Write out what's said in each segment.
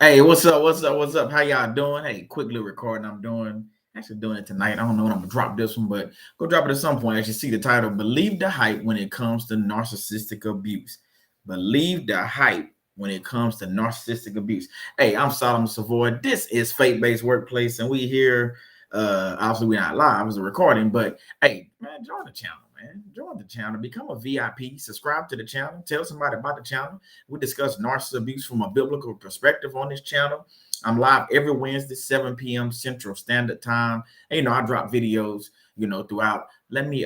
Hey, what's up? What's up? What's up? How y'all doing? Hey, quick little recording I'm doing. Actually doing it tonight. I don't know when I'm gonna drop this one, but go drop it at some point. As you see the title, Believe the Hype When It Comes to Narcissistic Abuse. Believe the hype when it comes to narcissistic abuse. Hey, I'm Solomon Savoy. This is Faith-Based Workplace, and we here. Obviously, we're not live, it's a recording, but hey, man, join the channel, man. Join the channel, become a VIP, subscribe to the channel, tell somebody about the channel. We discuss narcissistic abuse from a biblical perspective on this channel. I'm live every Wednesday, 7 p.m. Central Standard Time. And, I drop videos, throughout. Let me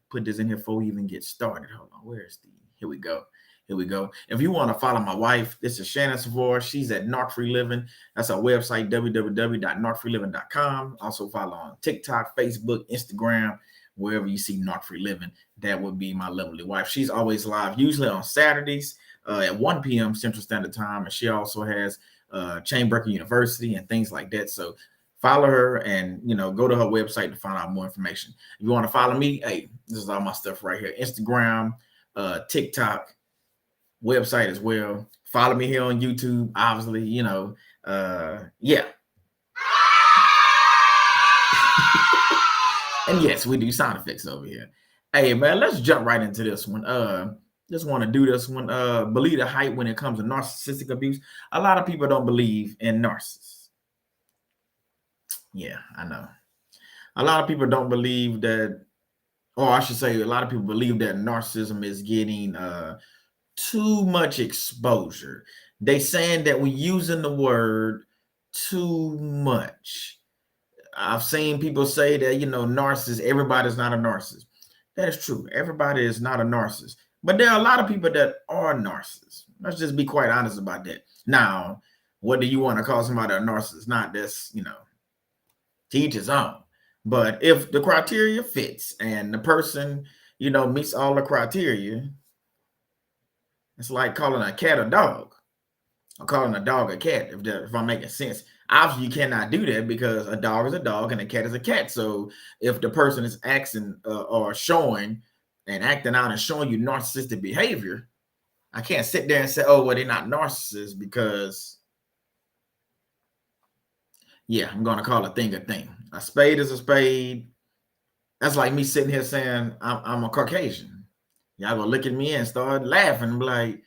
put this in here before we even get started. Hold on, where's the, here we go. Here we go. If you want to follow my wife, this is Shannon Savoy. She's at Narc Free Living. That's our website, www.narcfreeliving.com. Also follow on TikTok, Facebook, Instagram, wherever you see Narc Free Living. That would be my lovely wife. She's always live, usually on Saturdays at 1 p.m. Central Standard Time. And she also has Chainbreaker University and things like that. So follow her and, go to her website to find out more information. If you want to follow me, hey, this is all my stuff right here. Instagram, TikTok, website as well. Follow me here on YouTube, obviously, yeah. And yes, we do sound effects over here. Hey, man, let's jump right into this one. Just want to do this one. Believe the hype when it comes to narcissistic abuse. A lot of people don't believe in narcissists. Yeah, I know. A lot of people don't believe that, or I should say, a lot of people believe that narcissism is getting too much exposure. They saying that we're using the word too much. I've seen people say that, narcissist, everybody's not a narcissist. That is true. Everybody is not a narcissist. But there are a lot of people that are narcissists. Let's just be quite honest about that. Now, what do you want to call somebody a narcissist? Not this, to each his own. But if the criteria fits and the person, meets all the criteria, it's like calling a cat a dog or calling a dog a cat, if I'm making sense. Obviously, you cannot do that because a dog is a dog and a cat is a cat. So if the person is acting or showing and acting out and showing you narcissistic behavior, I can't sit there and say, oh, well, they're not narcissists because, yeah, I'm going to call a thing a thing. A spade is a spade. That's like me sitting here saying I'm a Caucasian. Y'all gonna look at me and start laughing, like,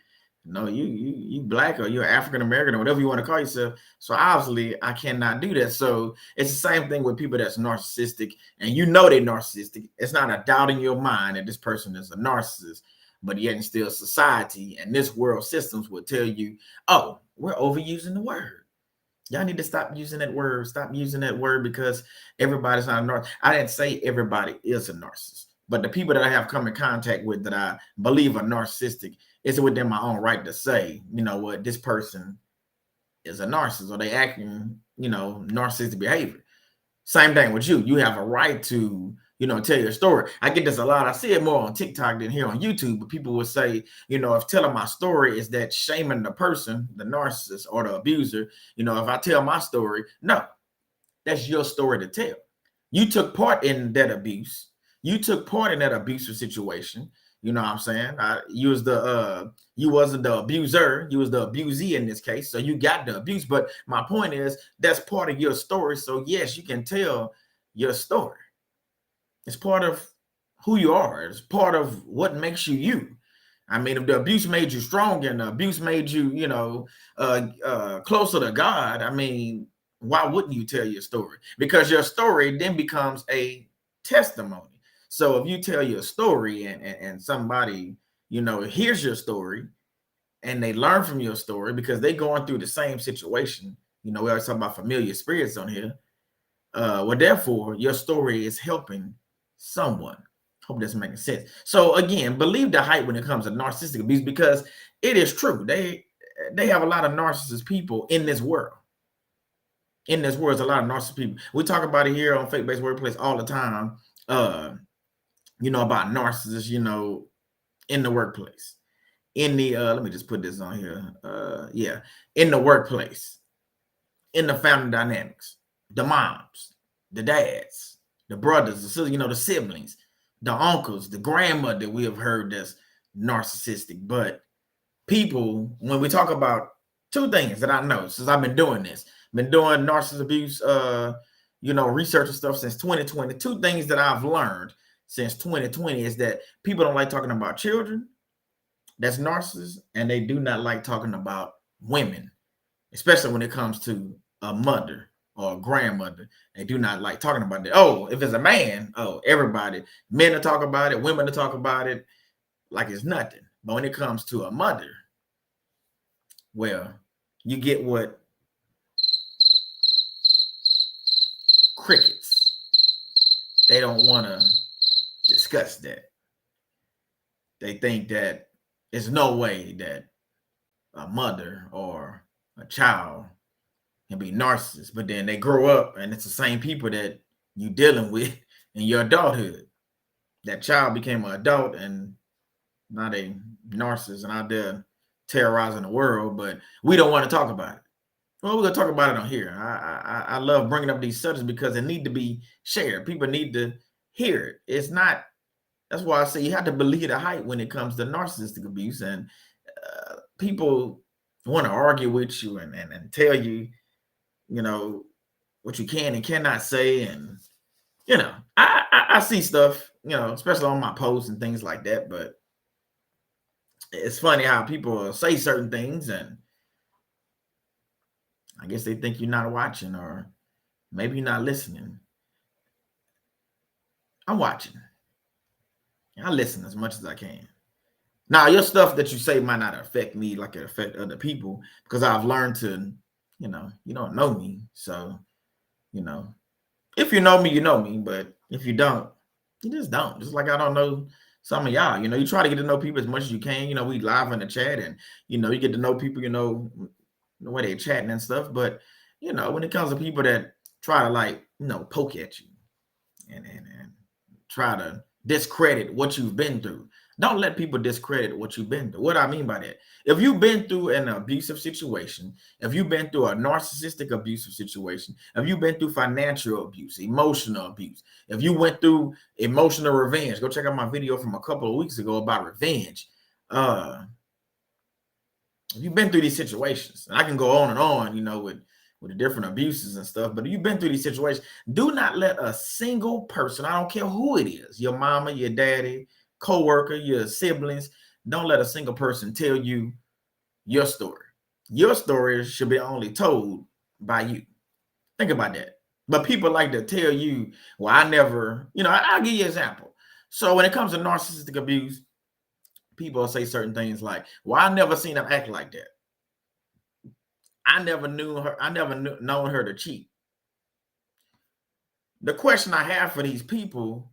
no, you black or you're African American or whatever you want to call yourself. So obviously I cannot do that. So it's the same thing with people that's narcissistic, and they're narcissistic. It's not a doubt in your mind that this person is a narcissist, but yet still society and this world systems will tell you, oh, we're overusing the word. Y'all need to stop using that word. Stop using that word because everybody's not a narcissist. I didn't say everybody is a narcissist, but the people that I have come in contact with that I believe are narcissistic, it's within my own right to say, what, this person is a narcissist or they acting, narcissistic behavior. Same thing with you. You have a right to, tell your story. I get this a lot. I see it more on TikTok than here on YouTube, but people will say, if telling my story is that shaming the person, the narcissist or the abuser, if I tell my story, no, that's your story to tell. You took part in that abuse. You took part in that abusive situation. You know what I'm saying? You was you wasn't the abuser, you was the abusee in this case. So you got the abuse. But my point is that's part of your story. So yes, you can tell your story. It's part of who you are. It's part of what makes you you. I mean, if the abuse made you strong and the abuse made you, closer to God, I mean, why wouldn't you tell your story? Because your story then becomes a testimony. So if you tell your story and somebody, hears your story and they learn from your story because they're going through the same situation, we always talk about familiar spirits on here. Well, therefore, your story is helping someone. Hope that's making sense. So again, believe the hype when it comes to narcissistic abuse, because it is true. They have a lot of narcissist people in this world. In this world, there's a lot of narcissist people. We talk about it here on Faith Based Workplace all the time. About narcissists, in the workplace. In the let me just put this on here. In the workplace, in the family dynamics, the moms, the dads, the brothers, the sisters, the siblings, the uncles, the grandmother, we have heard that's narcissistic. But people, when we talk about two things that I know since I've been doing this, been doing narcissist abuse, research and stuff since 2020. Two things that I've learned since 2020 is that people don't like talking about children. That's narcissists, and they do not like talking about women, especially when it comes to a mother or a grandmother. They do not like talking about that. Oh, if it's a man, everybody, men to talk about it, women to talk about it like it's nothing. But when it comes to a mother, well, you get what? Crickets. They don't want to discuss that. They think that there's no way that a mother or a child can be narcissist, but then they grow up and it's the same people that you dealing with in your adulthood. That child became an adult and not a narcissist and out there terrorizing the world, but we don't want to talk about it. Well, we're gonna talk about it on here. I love bringing up these subjects because they need to be shared. People need to hear it. It's not. That's why I say you have to believe the hype when it comes to narcissistic abuse, and people want to argue with you and tell you, what you can and cannot say, and I see stuff, especially on my posts and things like that. But it's funny how people say certain things, and I guess they think you're not watching, or maybe you're not listening. I'm watching. I listen as much as I can. Now, your stuff that you say might not affect me like it affect other people, because I've learned to, you don't know me. So, if you know me, you know me. But if you don't, you just don't. Just like I don't know some of y'all. You try to get to know people as much as you can. We live in the chat, and, you get to know people, the way they're chatting and stuff. But, when it comes to people that try to poke at you and try to discredit what you've been through. Don't let people discredit what you've been through. What I mean by that, if you've been through an abusive situation, if you've been through a narcissistic abusive situation, if you've been through financial abuse, emotional abuse, if you went through emotional revenge, go check out my video from a couple of weeks ago about revenge. If you've been through these situations, and I can go on and on, with the different abuses and stuff, but if you've been through these situations, do not let a single person, I don't care who it is, your mama, your daddy, co-worker, your siblings, don't let a single person tell you your story. Your story should be only told by you. Think about that. But people like to tell you, well, I never, I'll give you an example. So when it comes to narcissistic abuse, people say certain things like, well, I never seen them act like that. I never knew her. I never known her to cheat. The question I have for these people,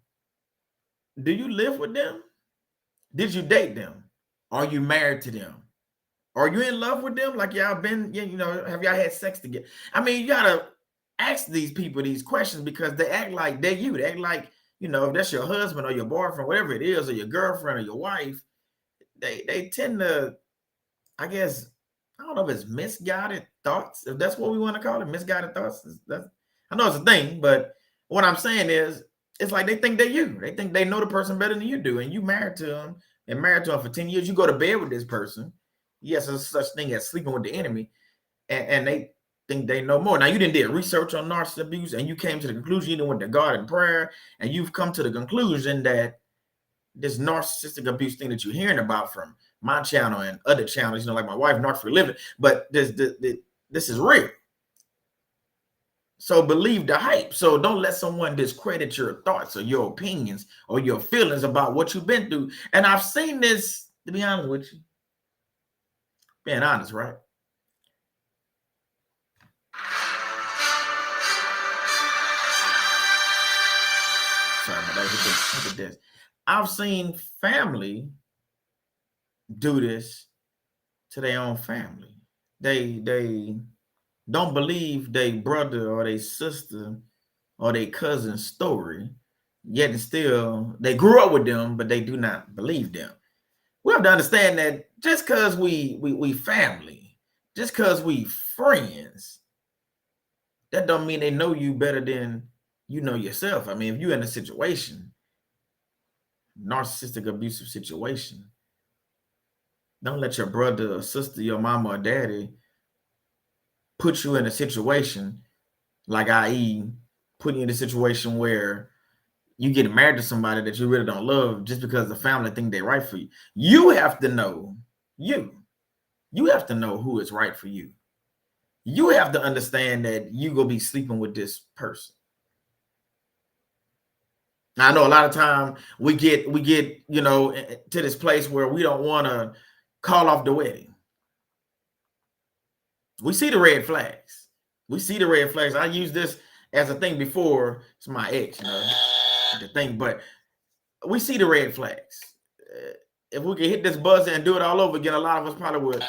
do you live with them? Did you date them? Are you married to them? Are you in love with them? Like y'all been, have y'all had sex together? I mean, you gotta ask these people these questions because they act like they're you. They act like, if that's your husband or your boyfriend, whatever it is, or your girlfriend or your wife, they tend to, I guess, I don't know if it's misguided thoughts, if that's what we want to call it, misguided thoughts. I know it's a thing, but what I'm saying is, it's like they think they're you. They think they know the person better than you do, and you married to them, and married to them for 10 years. You go to bed with this person. Yes, there's such thing as sleeping with the enemy, and they think they know more. Now, you didn't do research on narcissistic abuse, and you came to the conclusion, you went to God in prayer, and you've come to the conclusion that this narcissistic abuse thing that you're hearing about from my channel and other channels, like my wife, Narc for a living, but this is real. So believe the hype. So don't let someone discredit your thoughts or your opinions or your feelings about what you've been through. And I've seen this, to be honest with you. Being honest, right? Sorry, but I hit this. I've seen family do this to their own family. They don't believe their brother or their sister or their cousin's story, yet and still they grew up with them, but they do not believe them. We have to understand that just because we family, just because we friends, that don't mean they know you better than you know yourself. I mean, if you're in a situation, narcissistic abusive situation, don't let your brother or sister, your mama or daddy put you in a situation like, i.e., putting you in a situation where you get married to somebody that you really don't love just because the family think they're right for you. You have to know you have to know who is right for you. You have to understand that you gonna be sleeping with this person. Now, I know a lot of time we get to this place where we don't want to call off the wedding. We see the red flags. We see the red flags. I used this as a thing before. It's my ex, the thing, but we see the red flags. If we could hit this buzzer and do it all over again, a lot of us probably would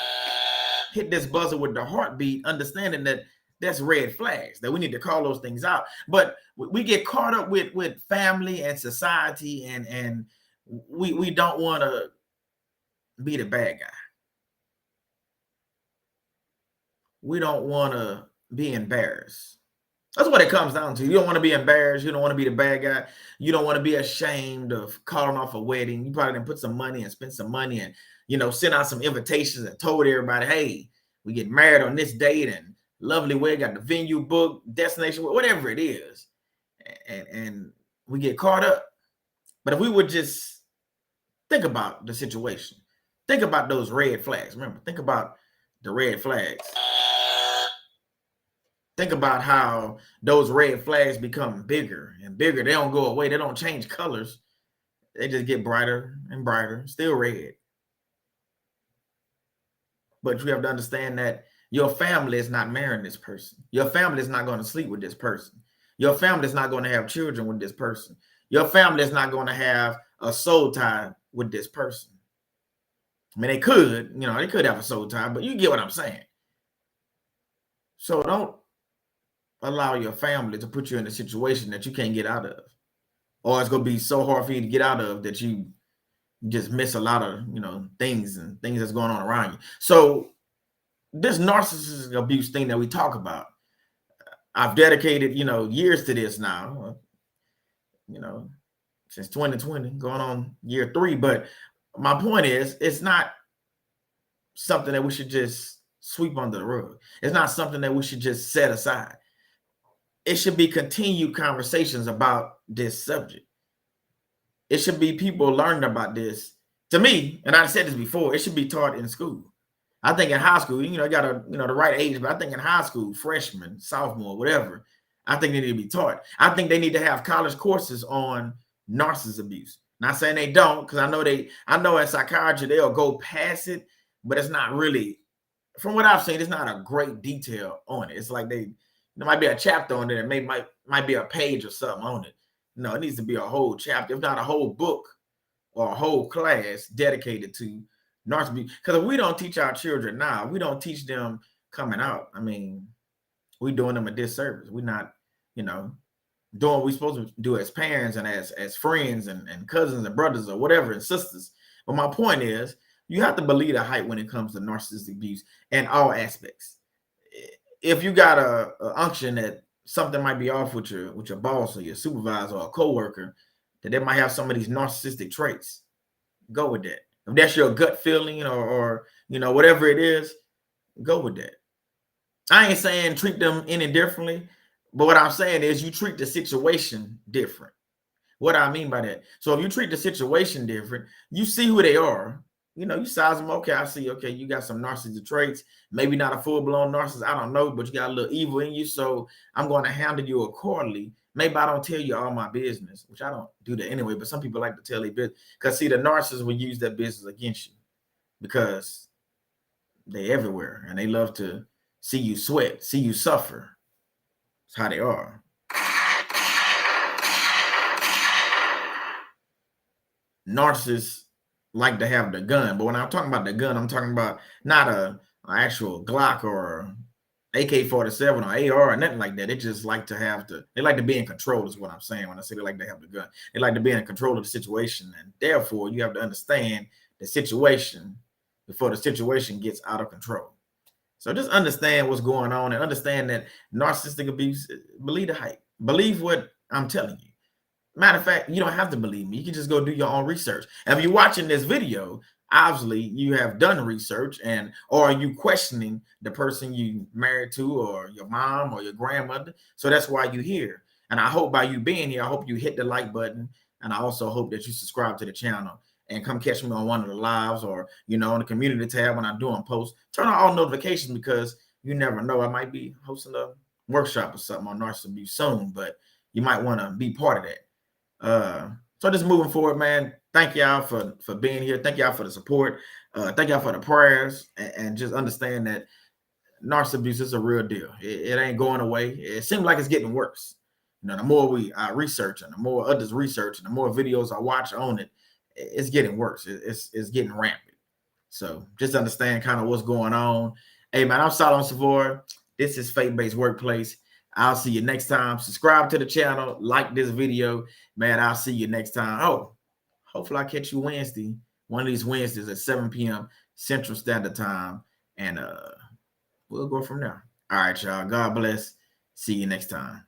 hit this buzzer with the heartbeat, understanding that that's red flags, that we need to call those things out. But we get caught up with family and society, and we don't want to be the bad guy. We don't want to be embarrassed. That's what it comes down to. You don't want to be embarrassed. You don't want to be the bad guy. You don't want to be ashamed of calling off a wedding. You probably didn't put some money and spend some money and, send out some invitations and told everybody, hey, we get married on this date and lovely way, got the venue booked, destination, whatever it is. And we get caught up. But if we would just think about the situation, think about those red flags. Remember, think about the red flags. Think about how those red flags become bigger and bigger. They don't go away. They don't change colors. They just get brighter and brighter, still red. But you have to understand that your family is not marrying this person. Your family is not going to sleep with this person. Your family is not going to have children with this person. Your family is not going to have a soul tie with this person. I mean, they could have a soul tie, but you get what I'm saying. So don't allow your family to put you in a situation that you can't get out of, or it's going to be so hard for you to get out of that you just miss a lot of things that's going on around you. So this narcissistic abuse thing that we talk about, I've dedicated years to this now, since 2020, going on year 3. But my point is, it's not something that we should just sweep under the rug. It's not something that we should just set aside. It should be continued conversations about this subject. It should be people learning about this. To me, and I've said this before, it should be taught in school. I think in high school, you got the right age, but I think in high school, freshman, sophomore, whatever, I think they need to be taught. I think they need to have college courses on narcissist abuse. Not saying they don't, because I know in psychiatry they'll go past it, but it's not really, from what I've seen, it's not a great detail on it. It's like there might be a chapter on it, and might be a page or something on it. No, it needs to be a whole chapter, if not a whole book or a whole class dedicated to narcissism. Because if we don't teach our children now, we don't teach them coming out. I mean, we're doing them a disservice. We're not, doing what we're supposed to do as parents and as friends and cousins and brothers or whatever and sisters. But my point is, you have to believe the hype when it comes to narcissistic abuse in all aspects. If you got a unction that something might be off with your boss or your supervisor or a coworker, that they might have some of these narcissistic traits, go with that. If that's your gut feeling or whatever it is, go with that. I ain't saying treat them any differently, but what I'm saying is you treat the situation different. What I mean by that, so if you treat the situation different, you see who they are. You size them. Okay, I see. Okay, you got some narcissistic traits. Maybe not a full-blown narcissist. I don't know, but you got a little evil in you. So I'm going to handle you accordingly. Maybe I don't tell you all my business, which I don't do that anyway. But some people like to tell their business because, see, the narcissists will use that business against you because they're everywhere and they love to see you sweat, see you suffer. That's how they are. narcissists like to have the gun. But when I'm talking about the gun, I'm talking about not an actual Glock or AK-47 or AR or nothing like that. They just like to have they like to be in control is what I'm saying when I say they like to have the gun. They like to be in control of the situation. And therefore, you have to understand the situation before the situation gets out of control. So just understand what's going on and understand that narcissistic abuse, believe the hype. Believe what I'm telling you. Matter of fact, you don't have to believe me. You can just go do your own research. And if you're watching this video, obviously you have done research, and or are you questioning the person you married to or your mom or your grandmother? So that's why you're here. And I hope by you being here, I hope you hit the like button. And I also hope that you subscribe to the channel and come catch me on one of the lives or, on the community tab when I'm doing posts. Turn on all notifications because you never know. I might be hosting a workshop or something on narcissism abuse soon, but you might want to be part of that. So just moving forward, man, thank y'all for being here. Thank y'all for the support. Thank y'all for the prayers, and just understand that narcissism abuse is a real deal. It ain't going away. It seems like it's getting worse. The more we research and the more others research and the more videos I watch on it, it's getting worse. It's getting rampant. So just understand kind of what's going on. Hey, man, I'm Solomon Savoy. This is Faith-Based Workplace. I'll see you next time. Subscribe to the channel. Like this video. Man, I'll see you next time. Oh, hopefully I catch you Wednesday. One of these Wednesdays at 7 p.m. Central Standard Time. And we'll go from there. All right, y'all. God bless. See you next time.